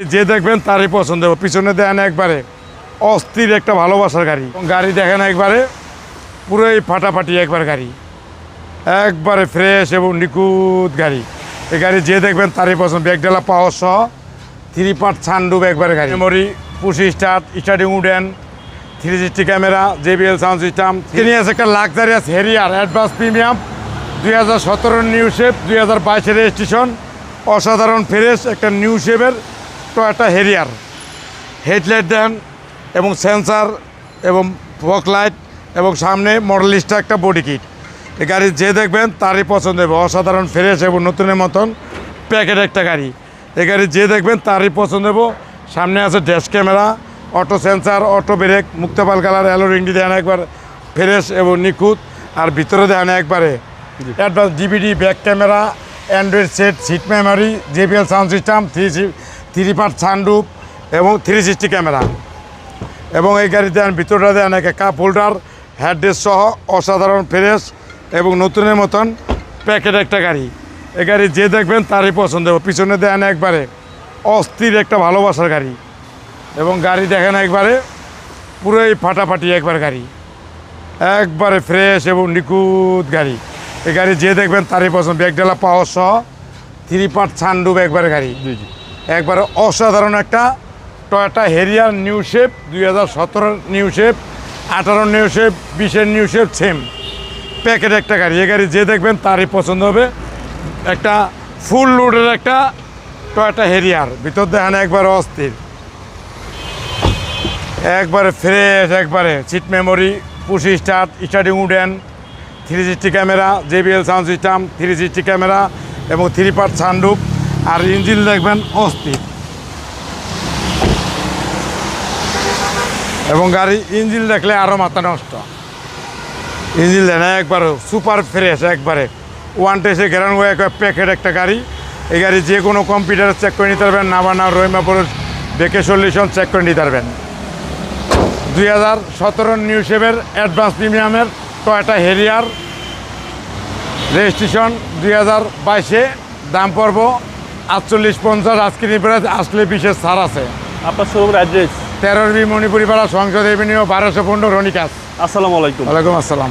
যে দেখবেন তারই পছন্দ হবে। পিছনে দেখেন একবারে অস্থির একটা ভালোবাসার গাড়ি, গাড়ি দেখেন একবারে পুরোই ফাটাফাটি একবার গাড়ি, একবারে ফ্রেশ এবং নিখুঁত গাড়ি। এই গাড়ি যে দেখবেন তারই পছন্দ। ব্যাকডালা পাওয়ার সহ 3 পার্ট সানরুফ একবারে গাড়ি, memory, push start, starting wooden, 360 camera, JBL sound system. তিনি আছে একটা luxurious Harrier advance premium 2017 new shape, 2022 registration, অসাধারণ ফ্রেশ একটা নিউ শেপের টয়োটা হেরিয়ার। হেডলাইট দেন এবং সেন্সার এবং ফগ লাইট এবং সামনে মডেলিস্টা একটা বডি কিট। এই গাড়ি যে দেখবেন তারই পছন্দ হবে। অসাধারণ ফ্রেশ এবং নতুনের মতন প্যাকেট একটা গাড়ি। এই গাড়ি যে দেখবেন তারই পছন্দ হবে। সামনে আছে dash camera, auto sensor, auto brake, মুক্তাপাল কালার, অ্যালো রিংটি দেন একবার ফ্রেশ এবং নিখুঁত। আর ভিতরে দেন একবারে advance DVD, back camera, android set, seat memory, JBL sound system, 3 part sunroof এবং 360 ক্যামেরা। এবং এই গাড়িতে দেন ভিতরটা দেন একটা কাপ হোল্ডার, হেডরেস্ট সহ অসাধারণ ফ্রেশ এবং নতুনের মতন প্যাকেট একটা গাড়ি। এই গাড়ি যে দেখবেন তারই পছন্দ হবে। পিছনে দেন একবারে অস্থির একটা ভালোবাসার গাড়ি এবং গাড়ি দেখেন একবারে পুরোই ফাটাফাটি একবার গাড়ি, একবারে ফ্রেশ এবং নিখুঁত গাড়ি। এই গাড়ি যে দেখবেন তারই পছন্দ। ব্যাকডালা পাওয়ার সহ 3 পার্ট সানরুফ একবারে গাড়ি, একবারে অসাধারণ একটা Toyota Harrier new shape, 2017 new shape, 18 new shape, 20 new shape, same packet একটা গাড়ি। এই গাড়ি যে দেখবেন তারই পছন্দ হবে। একটা ফুল লোডের একটা টয়োটা হেরিয়ার, ভিতর দেখেন একবারে অস্থির, একবারে ফ্রেশ, একবারে seat memory, push start, starting wooden, 360 camera, JBL sound system, 360 camera এবং 3 পার্ট সানরুফ। আর ইঞ্জিন দেখবেন অস্থির এবং গাড়ি ইঞ্জিন দেখলে আরও মাথা নষ্ট। ইঞ্জিন দেন একবার সুপার ফ্রেশ, একবারে ওয়ান টেস্টে গ্যারান্টি একবার প্যাকেট একটা গাড়ি। এই গাড়ি যে কোনো কম্পিউটারে চেক করে নিতে পারবেন, নাবানা রহিমাপুরের বেকে সলিউশন চেক করে নিতে পারবেন। 2017 নিউ শেপের অ্যাডভান্স প্রিমিয়ামের টয়োটা হেরিয়ার, রেজিস্ট্রেশন 2022, দাম পড়ব 4850। আজকে প্রাইস আসলে বিশেষ ছাড় আছে। আপনার শোরুমের অ্যাড্রেস 13B মণিপুরি পাড়া, সংসদ এভিনিউ, 1215, রনিকাস। আসসালামু আলাইকুম। ওয়ালাইকুম আসসালাম।